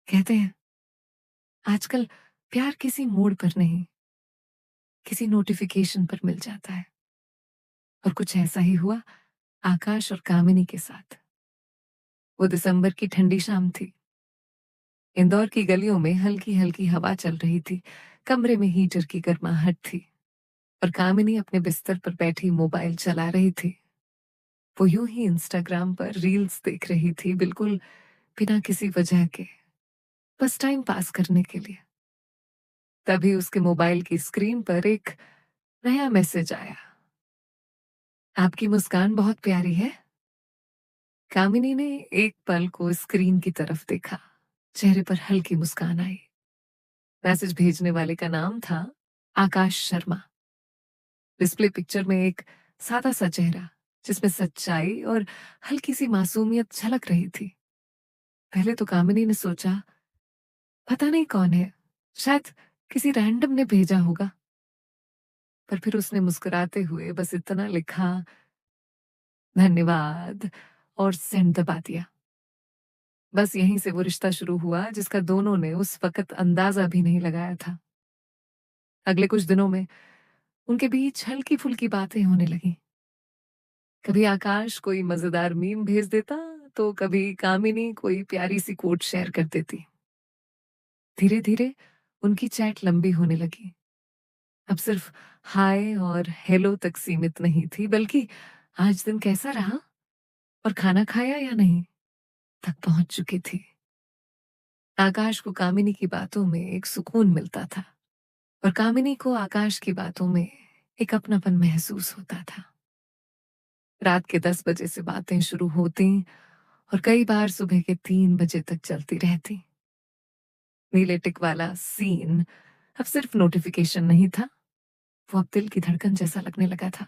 कहते हैं आजकल प्यार किसी मोड़ पर नहीं, किसी नोटिफिकेशन पर मिल जाता है। और कुछ ऐसा ही हुआ आकाश और कामिनी के साथ। वो दिसंबर की ठंडी शाम थी। इंदौर की गलियों में हल्की हल्की हवा चल रही थी। कमरे में हीटर की गर्माहट थी और कामिनी अपने बिस्तर पर बैठी मोबाइल चला रही थी। वो यूं ही इंस्टाग्राम पर रील्स देख रही थी, बिल्कुल बिना किसी वजह के, बस टाइम पास करने के लिए। तभी उसके मोबाइल की स्क्रीन पर एक नया मैसेज आया। आपकी मुस्कान बहुत प्यारी है। कामिनी ने एक पल को स्क्रीन की तरफ देखा। चेहरे पर हल्की मुस्कान आई। मैसेज भेजने वाले का नाम था आकाश शर्मा। डिस्प्ले पिक्चर में एक सादा सा चेहरा, जिसमें सच्चाई और हल्की सी मासूमियत झलक रही थी। पहले तो कामिनी ने सोचा, पता नहीं कौन है, शायद किसी रैंडम ने भेजा होगा। पर फिर उसने मुस्कुराते हुए बस इतना लिखा, धन्यवाद, और सेंड दबा दिया। बस यहीं से वो रिश्ता शुरू हुआ जिसका दोनों ने उस वक़्त अंदाज़ा भी नहीं लगाया था। अगले कुछ दिनों में उनके बीच हल्की-फुल्की बातें होने लगीं। कभी आकाश कोई मज़ेदार मीम भेज देता, तो कभी कामिनी कोई प्यारी-सी कोट शेयर कर देती। धीरे-धीरे उनकी चैट लंबी होने लगी। अब सिर्फ हाय और हेलो तक सीमित नहीं थी, बल्कि आज दिन कैसा रहा और खाना खाया या नहीं तक पहुँच चुकी थी। आकाश को कामिनी की बातों में एक सुकून मिलता था और कामिनी को आकाश की बातों में एक अपनापन महसूस होता था। रात के 10 बजे से बातें शुरू होती और कई बार सुबह के 3 बजे तक चलती रहती। नीले टिक वाला सीन अब सिर्फ नोटिफिकेशन नहीं था, वो अब दिल की धड़कन जैसा लगने लगा था।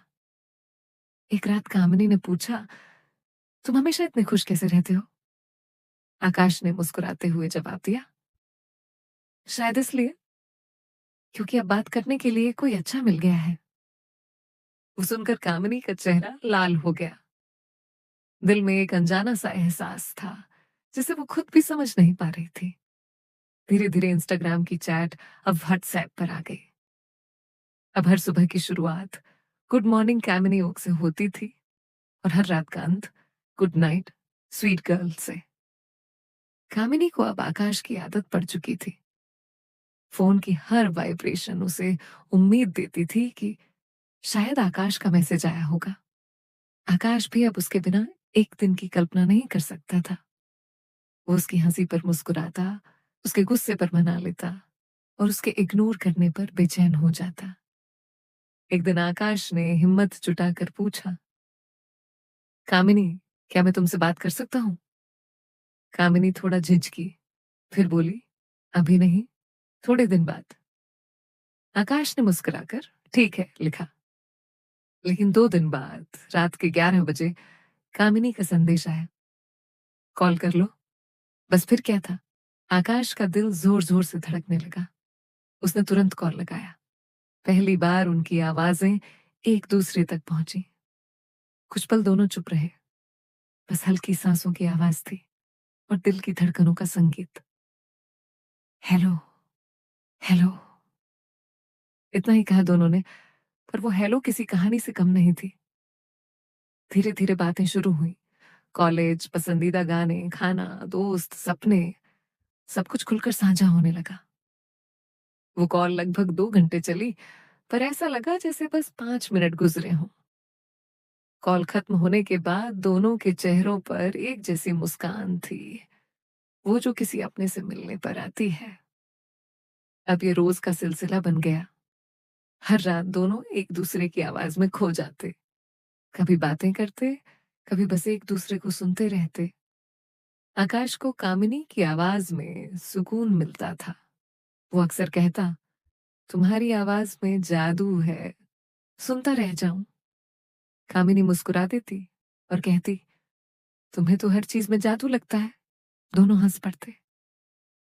एक रात कामिनी ने पूछा, तुम हमेशा इतने खुश कैसे रहते हो? आकाश ने मुस्कुराते हुए जवाब दिया, शायद इसलिए क्योंकि अब बात करने के लिए कोई अच्छा मिल गया है। वो सुनकर कामिनी का चेहरा लाल हो गया। दिल में एक अनजाना सा एहसास था, जिसे वो खुद भी समझ नहीं पा रही थी। धीरे धीरे इंस्टाग्राम की चैट अब व्हाट्सएप पर आ गई। अब हर सुबह की शुरुआत गुड मॉर्निंग कैमिनी ओक से होती थी और हर रात का अंत गुड नाइट स्वीट गर्ल से। कामिनी को अब आकाश की आदत पड़ चुकी थी। फोन की हर वाइब्रेशन उसे उम्मीद देती थी कि शायद आकाश का मैसेज आया होगा। आकाश भी अब उसके बिना एक दिन की कल्पना नहीं कर सकता था। वो उसकी हंसी पर मुस्कुराता, उसके गुस्से पर मना लेता और उसके इग्नोर करने पर बेचैन हो जाता। एक दिन आकाश ने हिम्मत जुटाकर पूछा, कामिनी, क्या मैं तुमसे बात कर सकता हूँ? कामिनी थोड़ा झिझकी, फिर बोली, अभी नहीं, थोड़े दिन बाद। आकाश ने मुस्कुराकर ठीक है लिखा। लेकिन 2 दिन बाद रात के 11 बजे कामिनी का संदेश आया, कॉल कर लो। बस फिर क्या था, आकाश का दिल जोर जोर से धड़कने लगा। उसने तुरंत कॉल लगाया। पहली बार उनकी आवाजें एक दूसरे तक पहुंची। कुछ पल दोनों चुप रहे। बस हल्की सांसों की आवाज थी और दिल की धड़कनों का संगीत। हेलो, हेलो, इतना ही कहा दोनों ने, पर वो हेलो किसी कहानी से कम नहीं थी। धीरे धीरे बातें शुरू हुई। कॉलेज, पसंदीदा गाने, खाना, दोस्त, सपने, सब कुछ खुलकर साझा होने लगा। वो कॉल लगभग 2 घंटे चली, पर ऐसा लगा जैसे बस 5 मिनट गुजरे हों। कॉल खत्म होने के बाद दोनों के चेहरों पर एक जैसी मुस्कान थी, वो जो किसी अपने से मिलने पर आती है। अब ये रोज का सिलसिला बन गया। हर रात दोनों एक दूसरे की आवाज में खो जाते। कभी बातें करते, कभी बस एक दूसरे को सुनते रहते। आकाश को कामिनी की आवाज में सुकून मिलता था। वो अक्सर कहता, तुम्हारी आवाज में जादू है, सुनता रह जाऊं। कामिनी मुस्कुरा देती और कहती, तुम्हें तो हर चीज में जादू लगता है। दोनों हंस पड़ते।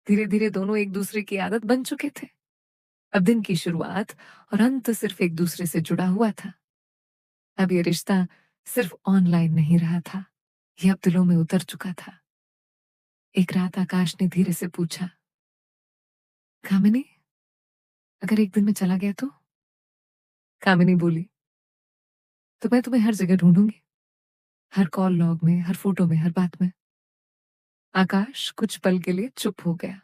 धीरे धीरे दोनों एक दूसरे की आदत बन चुके थे। अब दिन की शुरुआत और अंत सिर्फ एक दूसरे से जुड़ा हुआ था। अब ये रिश्ता सिर्फ ऑनलाइन नहीं रहा था, ये अब दिलों में उतर चुका था। एक रात आकाश ने धीरे से पूछा, कामिनी, अगर एक दिन मैं चला गया तो? कामिनी बोली, तो मैं तुम्हें हर जगह ढूंढूंगी, हर कॉल लॉग में, हर फोटो में, हर बात में। आकाश कुछ पल के लिए चुप हो गया।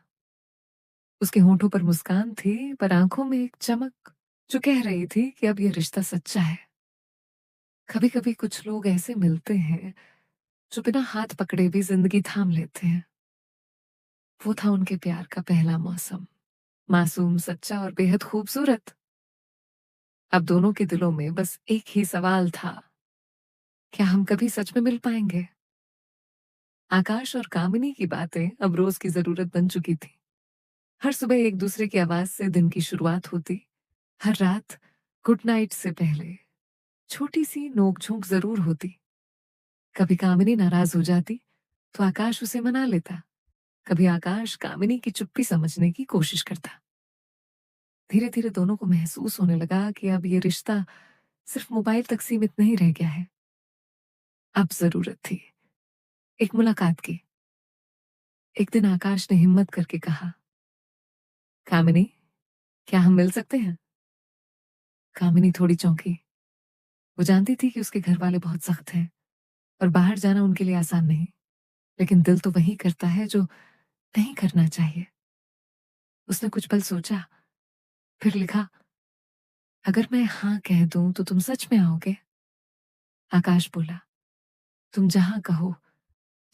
उसके होंठों पर मुस्कान थी, पर आंखों में एक चमक जो कह रही थी कि अब यह रिश्ता सच्चा है। कभी कभी कुछ लोग ऐसे मिलते हैं जो बिना हाथ पकड़े भी जिंदगी थाम लेते हैं। वो था उनके प्यार का पहला मौसम, मासूम, सच्चा और बेहद खूबसूरत। अब दोनों के दिलों में बस एक ही सवाल था, क्या हम कभी सच में मिल पाएंगे? आकाश और कामिनी की बातें अब रोज की जरूरत बन चुकी थी। हर सुबह एक दूसरे की आवाज से दिन की शुरुआत होती। हर रात गुड नाइट से पहले छोटी सी नोक-झोंक जरूर होती। कभी कामिनी नाराज हो जाती तो आकाश उसे मना लेता। कभी आकाश कामिनी की चुप्पी समझने की कोशिश करता। धीरे धीरे दोनों को महसूस होने लगा कि अब ये रिश्ता सिर्फ मोबाइल तक सीमित नहीं रह गया है। अब जरूरत थी एक मुलाकात की। एक दिन आकाश ने हिम्मत करके कहा, कामिनी, क्या हम मिल सकते हैं? कामिनी थोड़ी चौंकी। वो जानती थी कि उसके घर वाले बहुत सख्त हैं और बाहर जाना उनके लिए आसान नहीं। लेकिन दिल तो वही करता है जो नहीं करना चाहिए। उसने कुछ पल सोचा, फिर लिखा, अगर मैं हाँ कह दूं तो तुम सच में आओगे? आकाश बोला, तुम जहां कहो,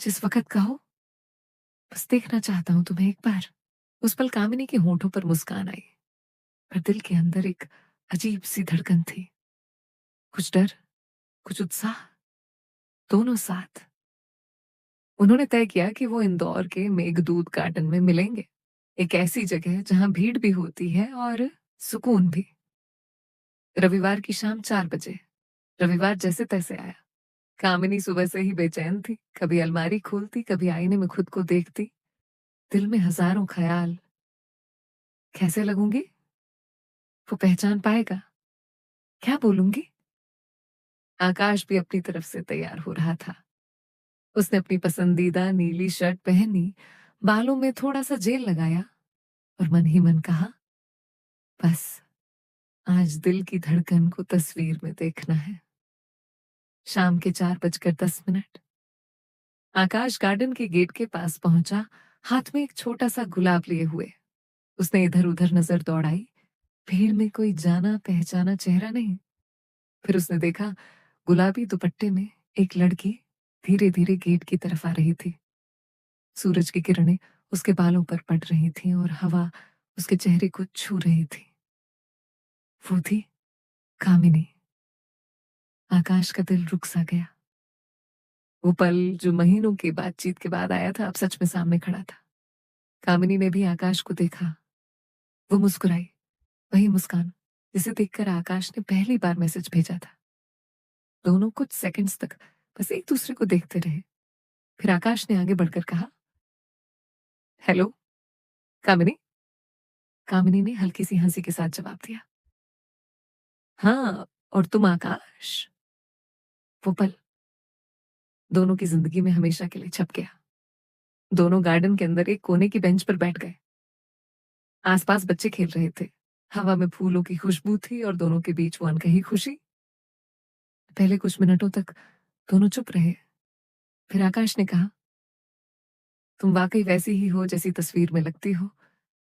जिस वक्त कहो, बस देखना चाहता हूं तुम्हें एक बार। उस पल कामिनी के होंठों पर मुस्कान आई, पर दिल के अंदर एक अजीब सी धड़कन थी। कुछ डर, कुछ उत्साह, दोनों साथ। उन्होंने तय किया कि वो इंदौर के मेघदूत गार्डन में मिलेंगे। एक ऐसी जगह जहां भीड़ भी होती है और सुकून भी। रविवार की शाम 4 बजे। रविवार जैसे तैसे आया। कामिनी सुबह से ही बेचैन थी। कभी अलमारी खोलती, कभी आईने में खुद को देखती। दिल में हजारों ख्याल। कैसे लगूंगी? वो पहचान पाएगा? क्या बोलूंगी? आकाश भी अपनी तरफ से तैयार हो रहा था। उसने अपनी पसंदीदा नीली शर्ट पहनी, बालों में थोड़ा सा जेल लगाया और मन ही मन कहा, बस आज दिल की धड़कन को तस्वीर में देखना है। शाम के 4:10। आकाश गार्डन के गेट के पास पहुंचा, हाथ में एक छोटा सा गुलाब लिए हुए। उसने इधर उधर नजर दौड़ाई। भीड़ में कोई जाना पहचाना चेहरा नहीं। फिर उसने देखा, गुलाबी दुपट्टे में एक लड़की धीरे धीरे गेट की तरफ आ रही थी। सूरज की किरणें उसके बालों पर पड़ रही थीं और हवा उसके चेहरे को छू रही थी। वो थी कामिनी। आकाश का दिल रुक सा गया। वो पल जो महीनों की बातचीत के बाद आया था, अब सच में सामने खड़ा था। कामिनी ने भी आकाश को देखा। वो मुस्कुराई, वही मुस्कान जिसे देखकर आकाश ने पहली बार मैसेज भेजा था। दोनों कुछ सेकंड्स तक बस एक दूसरे को देखते रहे। फिर आकाश ने आगे बढ़कर कहा, हेलो कामिनी। कामिनी ने हल्की सी हंसी के साथ जवाब दिया, हाँ, और तुम आकाश? वो पल दोनों की जिंदगी में हमेशा के लिए छप गया। दोनों गार्डन के अंदर एक कोने की बेंच पर बैठ गए। आसपास बच्चे खेल रहे थे। हवा में फूलों की खुशबू थी और दोनों के बीच वो अनकही खुशी। पहले कुछ मिनटों तक दोनों चुप रहे। फिर आकाश ने कहा, तुम वाकई वैसी ही हो जैसी तस्वीर में लगती हो,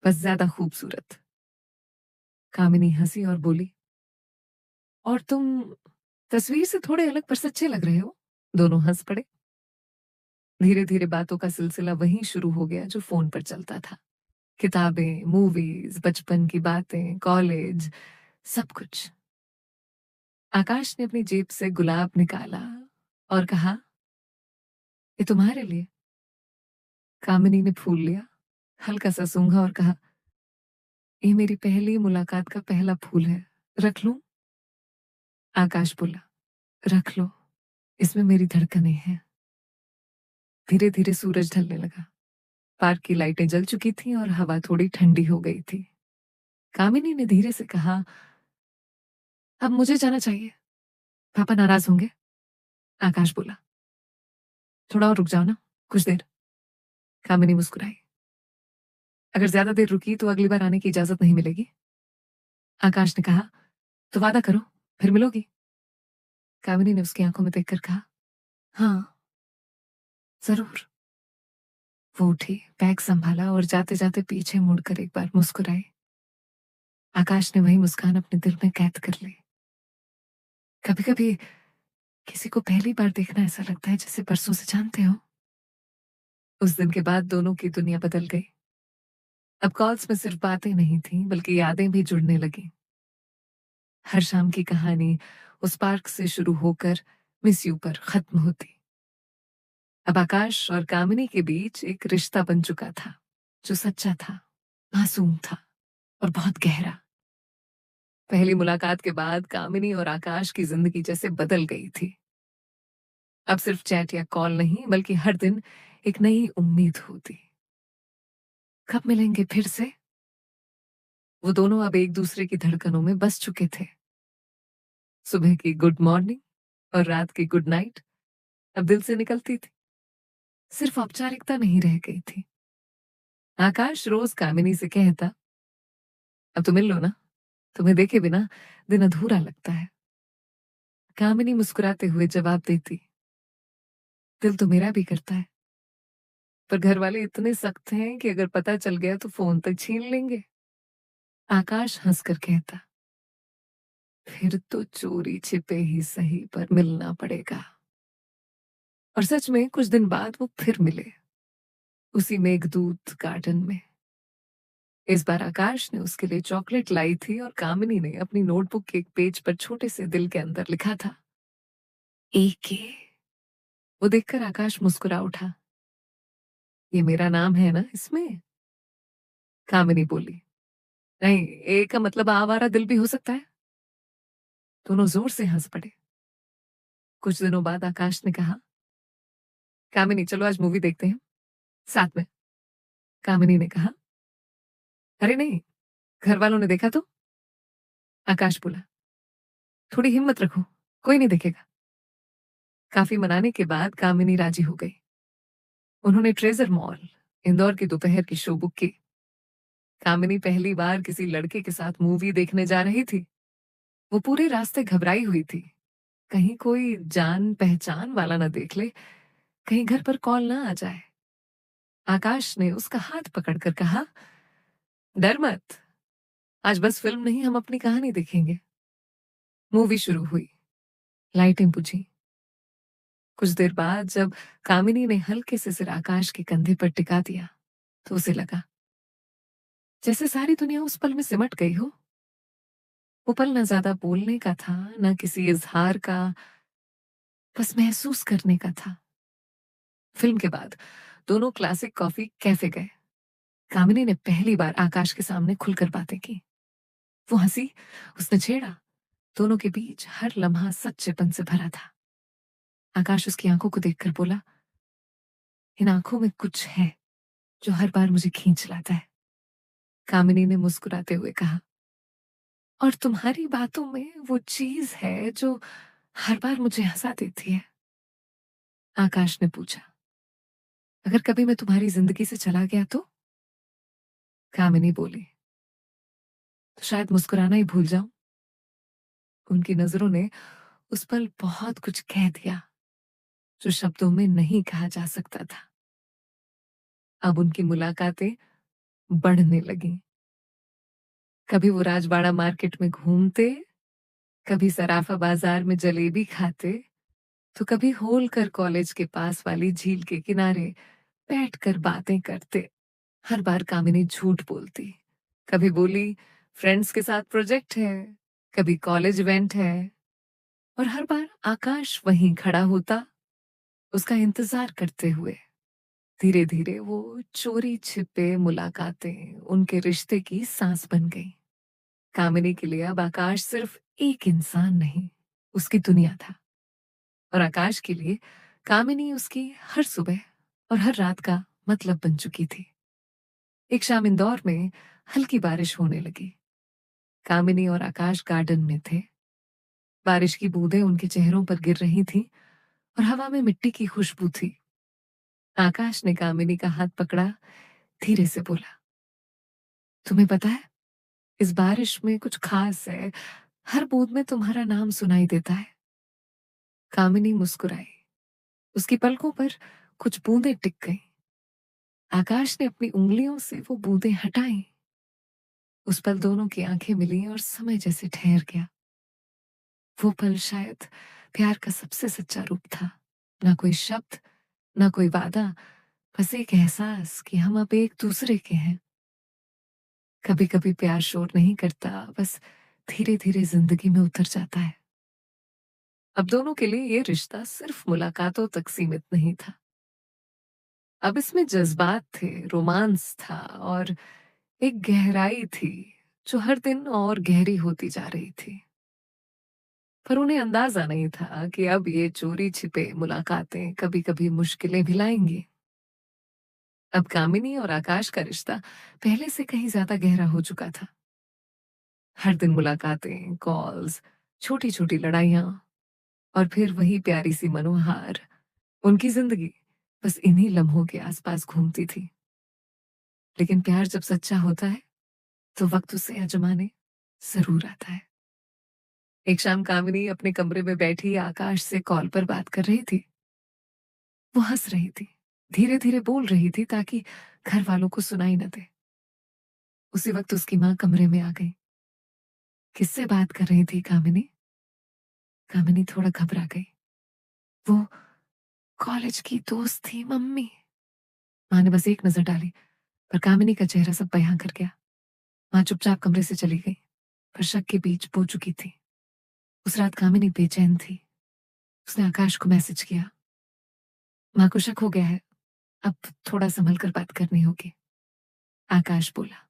बस ज्यादा खूबसूरत। कामिनी हंसी और बोली, और तुम तस्वीर से थोड़े अलग पर सच्चे लग रहे हो। दोनों हंस पड़े। धीरे धीरे बातों का सिलसिला वहीं शुरू हो गया जो फोन पर चलता था। किताबें, मूवीज, बचपन की बातें, कॉलेज, सब कुछ। आकाश ने अपनी जेब से गुलाब निकाला और कहा, ये तुम्हारे लिए। कामिनी ने फूल लिया, हल्का सा सूंघा और कहा, ये मेरी पहली मुलाकात का पहला फूल है, रख लूं? आकाश बोला, रख लो, इसमें मेरी धड़कनें हैं। धीरे धीरे सूरज ढलने लगा। पार्क की लाइटें जल चुकी थीं और हवा थोड़ी ठंडी हो गई थी। कामिनी ने धीरे से कहा, अब मुझे जाना चाहिए, पापा नाराज होंगे। आकाश बोला, थोड़ा और रुक जाओ ना, कुछ देर। कामिनी मुस्कुराई। अगर ज्यादा देर रुकी तो अगली बार आने की इजाजत नहीं मिलेगी। आकाश ने कहा, तो वादा करो, फिर मिलोगी। कामिनी ने उसकी आंखों में देखकर कहा, हाँ जरूर। वो उठी, बैग संभाला और जाते जाते पीछे मुड़कर एक बार मुस्कुराई। आकाश ने वही मुस्कान अपने दिल में कैद कर ली। कभी कभी किसी को पहली बार देखना ऐसा लगता है जैसे परसों से जानते हो। उस दिन के बाद दोनों की दुनिया बदल गई। अब कॉल्स में सिर्फ बातें नहीं थी बल्कि यादें भी जुड़ने लगी। हर शाम की कहानी उस पार्क से शुरू होकर मिस यू पर खत्म होती। अब आकाश और कामिनी के बीच एक रिश्ता बन चुका था, जो सच्चा था, मासूम था और बहुत गहरा। पहली मुलाकात के बाद कामिनी और आकाश की जिंदगी जैसे बदल गई थी। अब सिर्फ चैट या कॉल नहीं बल्कि हर दिन एक नई उम्मीद होती। कब मिलेंगे फिर से? वो दोनों अब एक दूसरे की धड़कनों में बस चुके थे। सुबह की गुड मॉर्निंग और रात की गुड नाइट अब दिल से निकलती थी, सिर्फ औपचारिकता नहीं रह गई थी। आकाश रोज कामिनी से कहता, अब तो मिल लो ना, तुम्हें देखे बिना दिन अधूरा लगता है। कामिनी मुस्कुराते हुए जवाब देती, दिल तो मेरा भी करता है, पर घर वाले इतने सख्त हैं कि अगर पता चल गया तो फोन तक छीन लेंगे। आकाश हंसकर कहता, फिर तो चोरी छिपे ही सही पर मिलना पड़ेगा। और सच में कुछ दिन बाद वो फिर मिले, उसी मेघदूत गार्डन में। इस बार आकाश ने उसके लिए चॉकलेट लाई थी और कामिनी ने अपनी नोटबुक के एक पेज पर छोटे से दिल के अंदर लिखा था, एके। वो देखकर आकाश मुस्कुरा उठा, ये मेरा नाम है ना इसमें? कामिनी बोली, नहीं, ए का मतलब आवारा दिल भी हो सकता है। दोनों जोर से हंस पड़े। कुछ दिनों बाद आकाश ने कहा, कामिनी चलो आज मूवी देखते हैं साथ में। कामिनी ने कहा, अरे नहीं, घर वालों ने देखा तो। आकाश बोला, थोड़ी हिम्मत रखो, कोई नहीं देखेगा। काफी मनाने के बाद कामिनी राजी हो गई। उन्होंने ट्रेजर मॉल, इंदौर की दोपहर की शो बुक की। कामिनी पहली बार किसी लड़के के साथ मूवी देखने जा रही थी। वो पूरे रास्ते घबराई हुई थी, कहीं कोई जान पहचान वाला ना देख ले, कहीं घर पर कॉल ना आ जाए। आकाश ने उसका हाथ पकड़कर कहा, डर मत, आज बस फिल्म नहीं, हम अपनी कहानी देखेंगे। मूवी शुरू हुई, लाइटें बुझी। कुछ देर बाद जब कामिनी ने हल्के से सिर आकाश के कंधे पर टिका दिया तो उसे लगा जैसे सारी दुनिया उस पल में सिमट गई हो। वो पल न ज्यादा बोलने का था, न किसी इजहार का, बस महसूस करने का था। फिल्म के बाद दोनों क्लासिक कॉफी कैफे गए। कामिनी ने पहली बार आकाश के सामने खुलकर बातें की। वो हंसी, उसने छेड़ा, दोनों के बीच हर लम्हा सच्चेपन से भरा था। आकाश उसकी आंखों को देखकर बोला, इन आंखों में कुछ है जो हर बार मुझे खींच लाता है। कामिनी ने मुस्कुराते हुए कहा, और तुम्हारी बातों में वो चीज है जो हर बार मुझे हंसा देती है। आकाश ने पूछा, अगर कभी मैं तुम्हारी जिंदगी से चला गया तो? कामिनी बोली, तो शायद मुस्कुराना ही भूल जाऊं। उनकी नजरों ने उस पल बहुत कुछ कह दिया जो शब्दों में नहीं कहा जा सकता था। अब उनकी मुलाकातें बढ़ने लगीं। कभी वो राजवाड़ा मार्केट में घूमते, कभी सराफा बाजार में जलेबी खाते, तो कभी होलकर कॉलेज के पास वाली झील के किनारे बैठकर बातें करते। हर बार कामिनी झूठ बोलती, कभी बोली फ्रेंड्स के साथ प्रोजेक्ट है, कभी कॉलेज इवेंट है, और हर बार आकाश वहीं खड़ा होता, उसका इंतजार करते हुए। धीरे धीरे वो चोरी छिपे मुलाकातें उनके रिश्ते की सांस बन गई। कामिनी के लिए अब आकाश सिर्फ एक इंसान नहीं, उसकी दुनिया था। और आकाश के लिए कामिनी उसकी हर सुबह और हर रात का मतलब बन चुकी थी। एक शाम इंदौर में हल्की बारिश होने लगी। कामिनी और आकाश गार्डन में थे। बारिश की बूंदें उनके चेहरों पर गिर रही थीं और हवा में मिट्टी की खुशबू थी। आकाश ने कामिनी का हाथ पकड़ा, धीरे से बोला, तुम्हें पता है, इस बारिश में कुछ खास है। हर बूंद में तुम्हारा नाम सुनाई देता है। कामिनी मुस्कुराई। उसकी पलकों पर कुछ बूंदें टिक गईं। आकाश ने अपनी उंगलियों से वो बूंदें हटाई। उस पल दोनों की आंखें मिली और समय जैसे ठहर गया। वो पल शायद प्यार का सबसे सच्चा रूप था। ना कोई शब्द, ना कोई वादा, बस एक एहसास कि हम अब एक दूसरे के हैं। कभी कभी प्यार शोर नहीं करता, बस धीरे धीरे जिंदगी में उतर जाता है। अब दोनों के लिए ये रिश्ता सिर्फ मुलाकातों तक सीमित नहीं था। अब इसमें जज्बात थे, रोमांस था और एक गहराई थी जो हर दिन और गहरी होती जा रही थी। पर उन्हें अंदाजा नहीं था कि अब ये चोरी छिपे मुलाकातें कभी कभी मुश्किलें भी लाएंगी। अब कामिनी और आकाश का रिश्ता पहले से कहीं ज्यादा गहरा हो चुका था। हर दिन मुलाकातें, कॉल्स, छोटी छोटी लड़ाइयां और फिर वही प्यारी सी मनोहार। उनकी जिंदगी बस इन्हीं लम्हों के आसपास घूमती थी। लेकिन प्यार जब सच्चा होता है तो वक्त उसे आजमाने जरूर आता है। एक शाम कामिनी अपने कमरे में बैठी आकाश से कॉल पर बात कर रही थी। वो हंस रही थी, धीरे धीरे बोल रही थी ताकि घर वालों को सुनाई न दे। उसी वक्त उसकी माँ कमरे में आ गई। किससे बात कर रही थी कामिनी? कामिनी थोड़ा घबरा गई। वो कॉलेज की दोस्त थी मम्मी। माँ ने बस एक नजर डाली, पर कामिनी का चेहरा सब बयां कर गया। माँ चुपचाप कमरे से चली गई, पर शक के बीच बो चुकी थी। उस रात कामिनी बेचैन थी। उसने आकाश को मैसेज किया, माँ को शक हो गया है, अब थोड़ा संभल कर बात करनी होगी। आकाश बोला,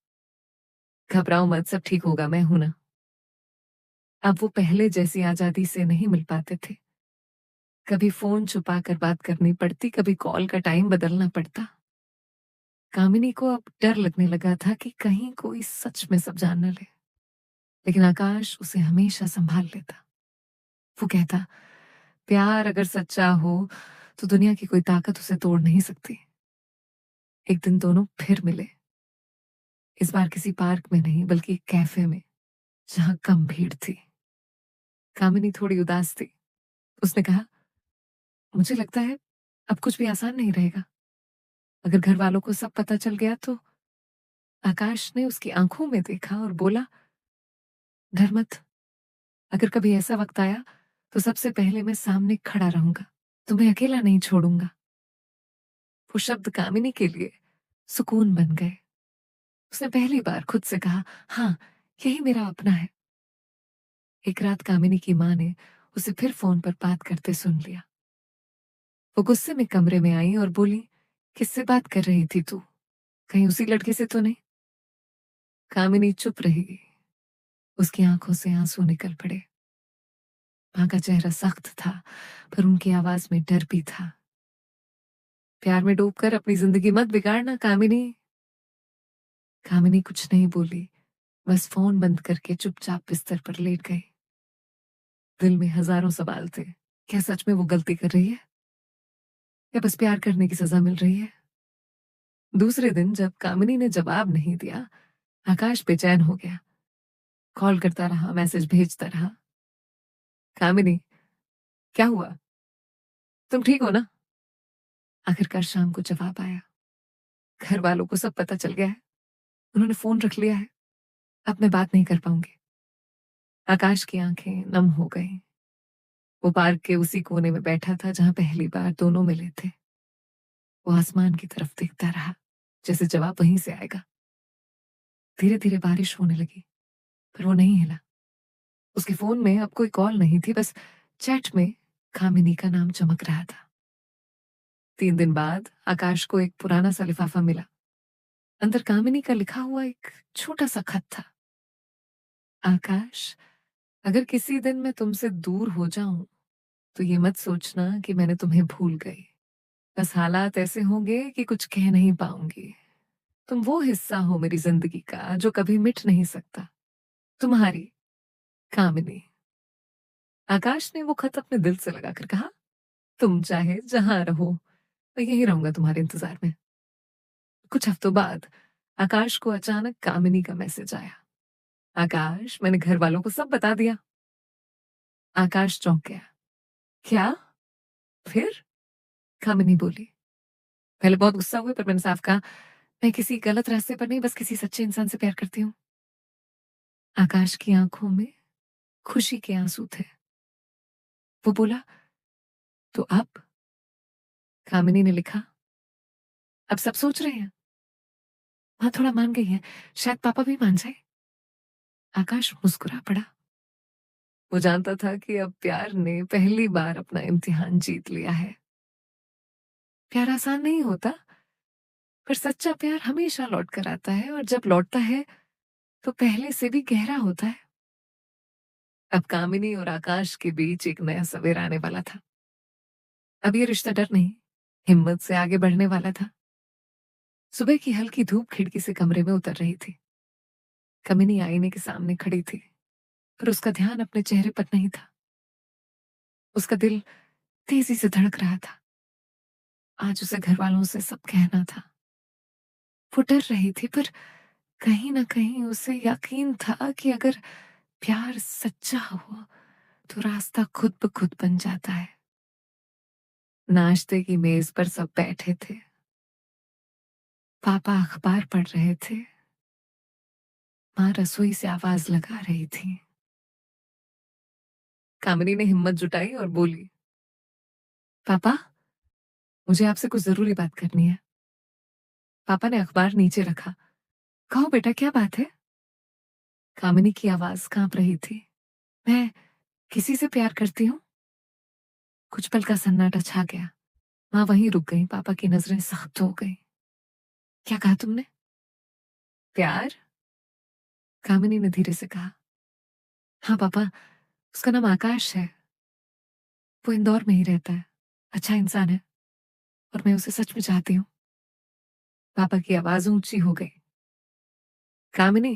घबराओ मत, सब ठीक होगा, मैं हूं ना। अब वो पहले जैसी आजादी से नहीं मिल पाते थे। कभी फोन छुपा कर बात करनी पड़ती, कभी कॉल का टाइम बदलना पड़ता। कामिनी को अब डर लगने लगा था कि कहीं कोई सच में सब जान न ले। लेकिन आकाश उसे हमेशा संभाल लेता। वो कहता, प्यार अगर सच्चा हो तो दुनिया की कोई ताकत उसे तोड़ नहीं सकती। एक दिन दोनों फिर मिले। इस बार किसी पार्क में नहीं, बल्कि एक कैफे में, जहां कम भीड़ थी। कामिनी थोड़ी उदास थी। उसने कहा, मुझे लगता है अब कुछ भी आसान नहीं रहेगा। अगर घर वालों को सब पता चल गया तो? आकाश ने उसकी आंखों में देखा और बोला, डर मत। अगर कभी ऐसा वक्त आया तो सबसे पहले मैं सामने खड़ा रहूंगा। तुम्हें अकेला नहीं छोड़ूंगा। वो शब्द कामिनी के लिए सुकून बन गए। उसने पहली बार खुद से कहा, हाँ, यही मेरा अपना है। एक रात कामिनी की माँ ने उसे फिर फोन पर बात करते सुन लिया। वो गुस्से में कमरे में आई और बोली, किससे बात कर रही थी तू? कहीं उसी लड़के से तो नहीं? कामिनी चुप रही। उसकी आंखों से आंसू निकल पड़े। माँ का चेहरा सख्त था, पर उनकी आवाज में डर भी था। प्यार में डूबकर अपनी जिंदगी मत बिगाड़ना कामिनी। कामिनी कुछ नहीं बोली, बस फोन बंद करके चुपचाप बिस्तर पर लेट गई। दिल में हजारों सवाल थे। क्या सच में वो गलती कर रही है, या बस प्यार करने की सजा मिल रही है? दूसरे दिन जब कामिनी ने जवाब नहीं दिया, आकाश बेचैन हो गया। कॉल करता रहा, मैसेज भेजता रहा। कामिनी, क्या हुआ? तुम ठीक हो ना? आखिरकार शाम को जवाब आया, घर वालों को सब पता चल गया है। उन्होंने फोन रख लिया है। अब मैं बात नहीं कर पाऊंगी। आकाश की आंखें नम हो गईं। वो पार्क के उसी कोने में बैठा था जहां पहली बार दोनों मिले थे। वो आसमान की तरफ देखता रहा, जैसे जवाब वहीं से आएगा। धीरे धीरे बारिश होने लगी, पर वो नहीं हिला। उसके फोन में अब कोई कॉल नहीं थी, बस चैट में कामिनी का नाम चमक रहा था। 3 दिन बाद आकाश को एक पुराना सा लिफाफा मिला। अंदर कामिनी का लिखा हुआ एक छोटा सा खत था। आकाश, अगर किसी दिन मैं तुमसे दूर हो जाऊं तो ये मत सोचना कि मैंने तुम्हें भूल गई। बस हालात ऐसे होंगे कि कुछ कह नहीं पाऊंगी। तुम वो हिस्सा हो मेरी जिंदगी का जो कभी मिट नहीं सकता। तुम्हारी, कामिनी। आकाश ने वो खत अपने दिल से लगाकर कहा, तुम चाहे जहां रहो, मैं यहीं रहूंगा तुम्हारे इंतजार में। कुछ हफ्तों बाद आकाश को अचानक कामिनी का मैसेज आया। आकाश, मैंने घर वालों को सब बता दिया। आकाश चौंक गया। क्या? फिर? कामिनी बोली। पहले बहुत गुस्सा हुए, पर मैंने साफ कहा, मैं किसी गलत रास्ते पर नहीं, बस किसी सच्चे इंसान से प्यार करती हूँ। आकाश की आंखों में खुशी के आंसू थे। वो बोला, तो अब? कामिनी ने लिखा, अब सब सोच रहे हैं। हाँ, थोड़ा मान गई है, शायद पापा भी मान जाए। आकाश मुस्कुरा पड़ा। वो जानता था कि अब प्यार ने पहली बार अपना इम्तिहान जीत लिया है। प्यार आसान नहीं होता, पर सच्चा प्यार हमेशा लौट कर आता है, और जब लौटता है तो पहले से भी गहरा होता है। अब कामिनी और आकाश के बीच एक नया सवेरा आने वाला था। अब ये रिश्ता डर नहीं, हिम्मत से आगे बढ़ने वाला था। सुबह की हल्की धूप खिड़की से कमरे में उतर रही थी। कामिनी आईने के सामने खड़ी थी, पर उसका ध्यान अपने चेहरे पर नहीं था। उसका दिल तेजी से धड़क रहा था। आज उसे घर वालों से सब कहना था। वो डर रही थी, पर कहीं ना कहीं उसे यकीन था कि अगर प्यार सच्चा हो तो रास्ता खुद ब खुद बन जाता है। नाश्ते की मेज पर सब बैठे थे। पापा अखबार पढ़ रहे थे। माँ रसोई से आवाज लगा रही थी। कामिनी ने हिम्मत जुटाई और बोली, पापा, मुझे आपसे कुछ जरूरी बात करनी है। पापा ने अखबार नीचे रखा। कहो बेटा, क्या बात है? कामिनी की आवाज कांप रही थी। मैं किसी से प्यार करती हूँ। कुछ पल का सन्नाटा छा गया। माँ वहीं रुक गई। पापा की नजरें सख्त हो गई। क्या कहा तुमने? प्यार? कामिनी ने धीरे से कहा। हाँ पापा, उसका नाम आकाश है। वो इंदौर में ही रहता है। अच्छा इंसान है, और मैं उसे सच में चाहती हूँ। पापा की आवाज ऊंची हो गई। कामिनी,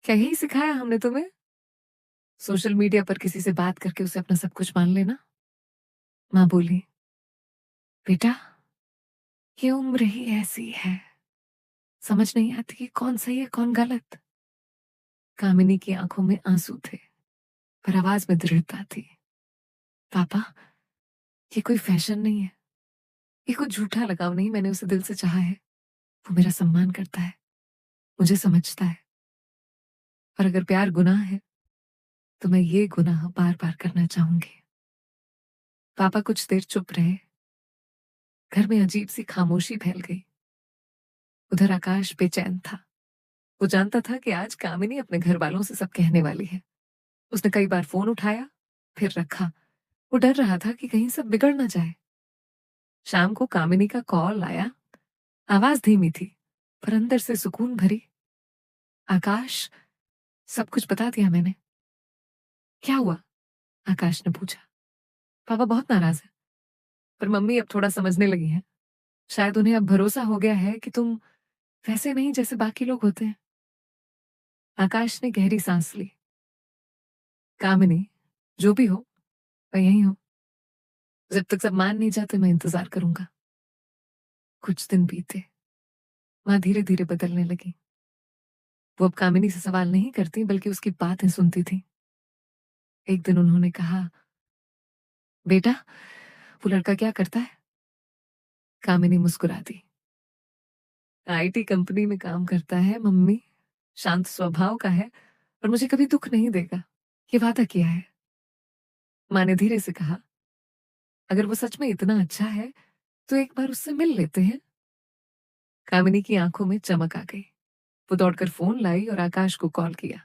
क्या यही सिखाया हमने तुम्हें? सोशल मीडिया पर किसी से बात करके उसे अपना सब कुछ मान लेना? माँ बोली, बेटा, ये उम्र ही ऐसी है, समझ नहीं आती कि कौन सही है कौन गलत। कामिनी की आंखों में आंसू थे, पर आवाज में दृढ़ता थी। पापा, ये कोई फैशन नहीं है, ये कोई झूठा लगाव नहीं। मैंने उसे दिल से चाहा है। वो मेरा सम्मान करता है, मुझे समझता है। और अगर प्यार गुनाह है, तो मैं ये गुनाह बार बार करना चाहूंगी। पापा कुछ देर चुप रहे। घर में अजीब सी खामोशी फैल गई। उधर आकाश बेचैन था। वो जानता था कि आज कामिनी अपने घर वालों से सब कहने वाली है। उसने कई बार फोन उठाया, फिर रखा। वो डर रहा था कि कहीं सब बिगड़ ना जाए। शाम को कामिनी का कॉल आया। आवाज धीमी थी, पर अंदर से सुकून भरी। आकाश, सब कुछ बता दिया मैंने। क्या हुआ? आकाश ने पूछा। पापा बहुत नाराज है, पर मम्मी अब थोड़ा समझने लगी है। शायद उन्हें अब भरोसा हो गया है कि तुम वैसे नहीं जैसे बाकी लोग होते हैं। आकाश ने गहरी सांस ली। कामिनी, जो भी हो, मैं यही हूं। जब तक सब मान नहीं जाते, मैं इंतजार करूंगा। कुछ दिन बीते। माँ धीरे धीरे बदलने लगी। वो अब कामिनी से सवाल नहीं करती, बल्कि उसकी बातें सुनती थी। एक दिन उन्होंने कहा, बेटा, वो लड़का क्या करता है? कामिनी मुस्कुरा दी। आईटी कंपनी में काम करता है मम्मी। शांत स्वभाव का है, और मुझे कभी दुख नहीं देगा, ये वादा किया है। माँ ने धीरे से कहा, अगर वो सच में इतना अच्छा है तो एक बार उससे मिल लेते हैं। कामिनी की आंखों में चमक आ गई। वो दौड़कर फोन लाई और आकाश को कॉल किया।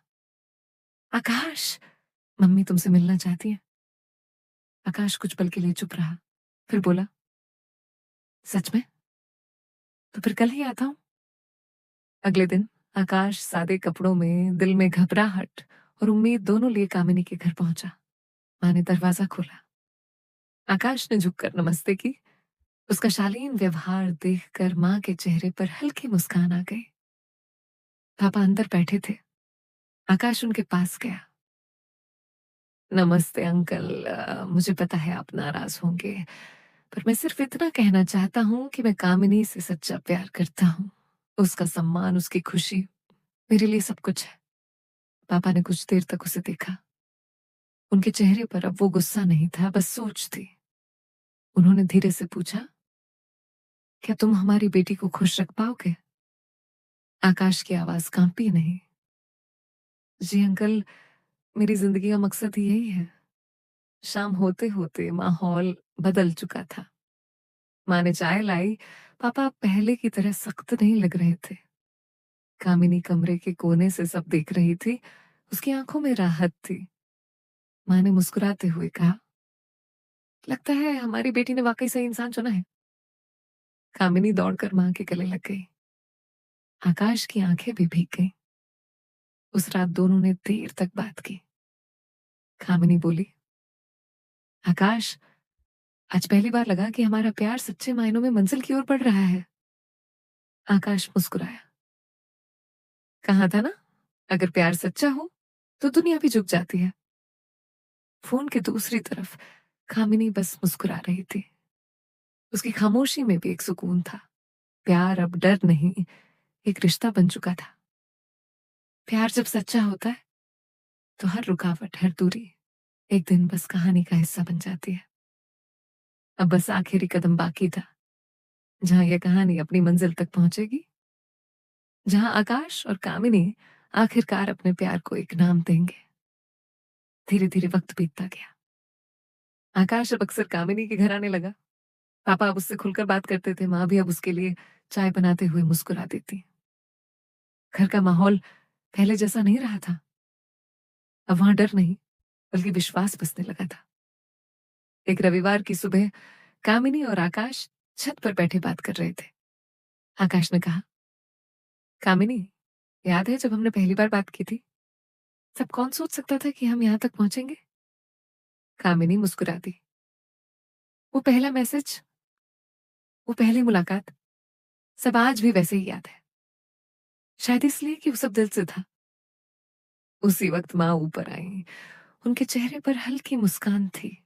आकाश, मम्मी तुमसे मिलना चाहती है। आकाश कुछ पल के लिए चुप रहा, फिर बोला, सच में? तो फिर कल ही आता हूँ। अगले दिन आकाश सादे कपड़ों में, दिल में घबराहट और उम्मीद दोनों लिए कामिनी के घर पहुंचा। माँ ने दरवाजा खोला। आकाश ने झुककर नमस्ते की। उसका शालीन व्यवहार देखकर माँ के चेहरे पर हल्की मुस्कान आ गई। पापा अंदर बैठे थे। आकाश उनके पास गया। नमस्ते अंकल, मुझे पता है आप नाराज होंगे, पर मैं सिर्फ इतना कहना चाहता हूँ कि मैं कामिनी से सच्चा प्यार करता हूँ। उसका सम्मान, उसकी खुशी मेरे लिए सब कुछ है। पापा ने कुछ देर तक उसे देखा। उनके चेहरे पर अब वो गुस्सा नहीं था, बस सोच थी। उन्होंने धीरे से पूछा, क्या तुम हमारी बेटी को खुश रख पाओगे? आकाश की आवाज कांपी नहीं। जी अंकल, मेरी जिंदगी का मकसद यही है। शाम होते होते माहौल बदल चुका था। माँ ने चाय लाई। पापा पहले की तरह सख्त नहीं लग रहे थे। कामिनी कमरे के कोने से सब देख रही थी। उसकी आंखों में राहत थी। माँ ने मुस्कुराते हुए कहा, लगता है हमारी बेटी ने वाकई सही इंसान चुना है। कामिनी दौड़कर माँ के गले लग गई। आकाश की आंखें भी भीग गईं। उस रात दोनों ने देर तक बात की। कामिनी बोली, आकाश, आज पहली बार लगा कि हमारा प्यार सच्चे मायनों में मंजिल की ओर बढ़ रहा है। आकाश मुस्कुराया। कहा था ना, अगर प्यार सच्चा हो तो दुनिया भी झुक जाती है। फोन के दूसरी तरफ कामिनी बस मुस्कुरा रही थी। उसकी खामोशी में भी एक सुकून था। प्यार अब डर नहीं, एक रिश्ता बन चुका था। प्यार जब सच्चा होता है तो हर रुकावट, हर दूरी एक दिन बस कहानी का हिस्सा बन जाती है। अब बस आखिरी कदम बाकी था, जहां यह कहानी अपनी मंजिल तक पहुंचेगी, जहां आकाश और कामिनी आखिरकार अपने प्यार को एक नाम देंगे। धीरे धीरे वक्त बीतता गया। आकाश अब अक्सर कामिनी के घर आने लगा। पापा अब उससे खुलकर बात करते थे। माँ भी अब उसके लिए चाय बनाते हुए मुस्कुरा देती। घर का माहौल पहले जैसा नहीं रहा था। अब वहां डर नहीं, बल्कि विश्वास बसने लगा था। एक रविवार की सुबह कामिनी और आकाश छत पर बैठे बात कर रहे थे। आकाश ने कहा, कामिनी, याद है जब हमने पहली बार बात की थी? सब कौन सोच सकता था कि हम यहाँ तक पहुंचेंगे? कामिनी मुस्कुरा दी। वो पहला मैसेज, वो पहली मुलाकात, सब आज भी वैसे ही याद है। शायद इसलिए कि वो सब दिल से था। उसी वक्त माँ ऊपर आई। उनके चेहरे पर हल्की मुस्कान थी।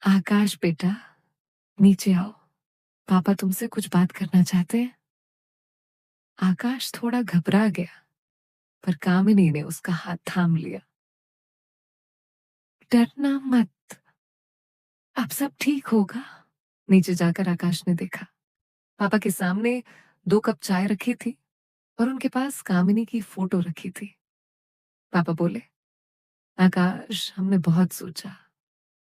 आकाश बेटा, नीचे आओ, पापा तुमसे कुछ बात करना चाहते हैं। आकाश थोड़ा घबरा गया, पर कामिनी ने उसका हाथ थाम लिया। डरना मत, अब सब ठीक होगा। नीचे जाकर आकाश ने देखा, पापा के सामने 2 कप चाय रखी थी और उनके पास कामिनी की फोटो रखी थी। पापा बोले, आकाश, हमने बहुत सोचा।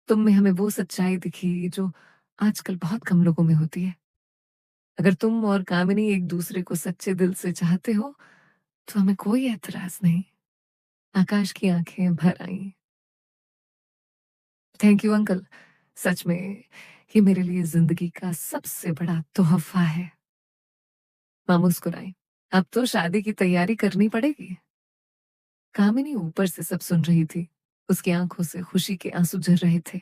तुम में हमें वो सच्चाई दिखी जो आजकल बहुत कम लोगों में होती है। अगर तुम और कामिनी एक दूसरे को सच्चे दिल से चाहते हो तो हमें कोई एतराज नहीं। आकाश की आंखें भर आईं। थैंक यू अंकल, सच में ये मेरे लिए जिंदगी का सबसे बड़ा तोहफा है। मां मुस्कुराई। अब तो शादी की तैयारी करनी पड़ेगी। कामिनी ऊपर से सब सुन रही थी। उसकी आंखों से खुशी के आंसू झर रहे थे।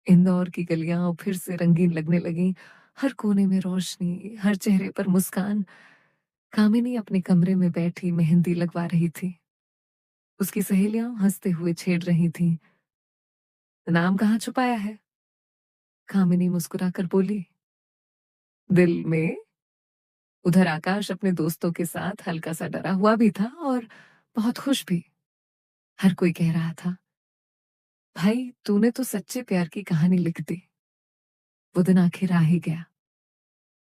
इंदौर की गलियां अब फिर से रंगीन लगने लगी। हर कोने में रोशनी, हर चेहरे पर मुस्कान। कामिनी अपने कमरे में बैठी मेहंदी लगवा रही थी। उसकी सहेलियां हंसते हुए छेड़ रही थीं। नाम कहाँ छुपाया है? कामिनी मुस्कुराकर बोली, दिल में। उधर आकाश अपने दोस्तों के साथ हल्का सा डरा हुआ भी था और बहुत खुश भी। हर कोई कह रहा था, भाई तूने तो सच्चे प्यार की कहानी लिख दी। वो दिन आखिर आ ही गया।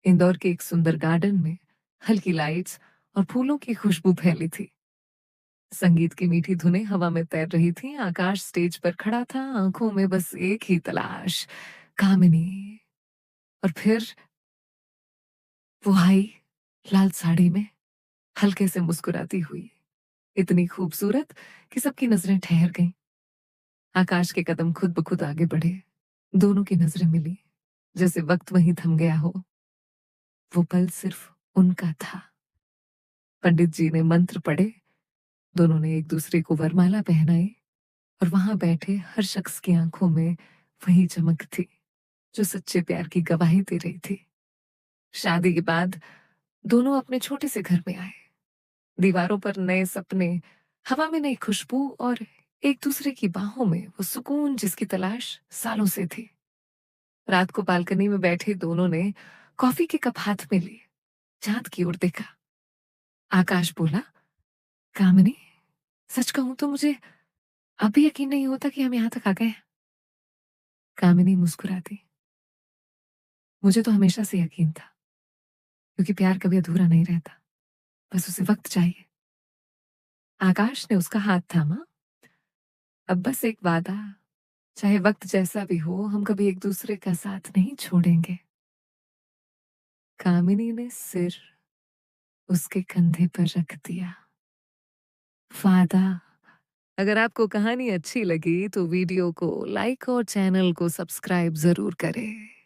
इंदौर के एक सुंदर गार्डन में हल्की लाइट्स और फूलों की खुशबू फैली थी। संगीत की मीठी धुनें हवा में तैर रही थी। आकाश स्टेज पर खड़ा था, आंखों में बस एक ही तलाश, कामिनी। और फिर वो आई, लाल साड़ी में, हल्के से मुस्कुराती हुई, इतनी खूबसूरत कि सबकी नजरें ठहर गईं। आकाश के कदम खुद ब खुद आगे बढ़े। दोनों की नजरें मिली, जैसे वक्त वहीं थम गया हो। वो पल सिर्फ उनका था। पंडित जी ने मंत्र पढ़े। दोनों ने एक दूसरे को वरमाला पहनाई और वहां बैठे हर शख्स की आंखों में वही चमक थी जो सच्चे प्यार की गवाही दे रही थी। शादी के बाद दोनों अपने छोटे से घर में आए। दीवारों पर नए सपने, हवा में नई खुशबू और एक दूसरे की बाहों में वो सुकून जिसकी तलाश सालों से थी। रात को बालकनी में बैठे दोनों ने कॉफी के कप हाथ में लिए, चांद की ओर देखा। आकाश बोला, कामिनी, सच कहूं तो मुझे अब भी यकीन नहीं होता कि हम यहाँ तक आ गए हैं। कामिनी मुस्कुराती, मुझे तो हमेशा से यकीन था, क्योंकि प्यार कभी अधूरा नहीं रहता, बस उसे वक्त चाहिए। आकाश ने उसका हाथ थामा। अब बस एक वादा, चाहे वक्त जैसा भी हो, हम कभी एक दूसरे का साथ नहीं छोड़ेंगे। कामिनी ने सिर उसके कंधे पर रख दिया। वादा। अगर आपको कहानी अच्छी लगी तो वीडियो को लाइक और चैनल को सब्सक्राइब जरूर करें।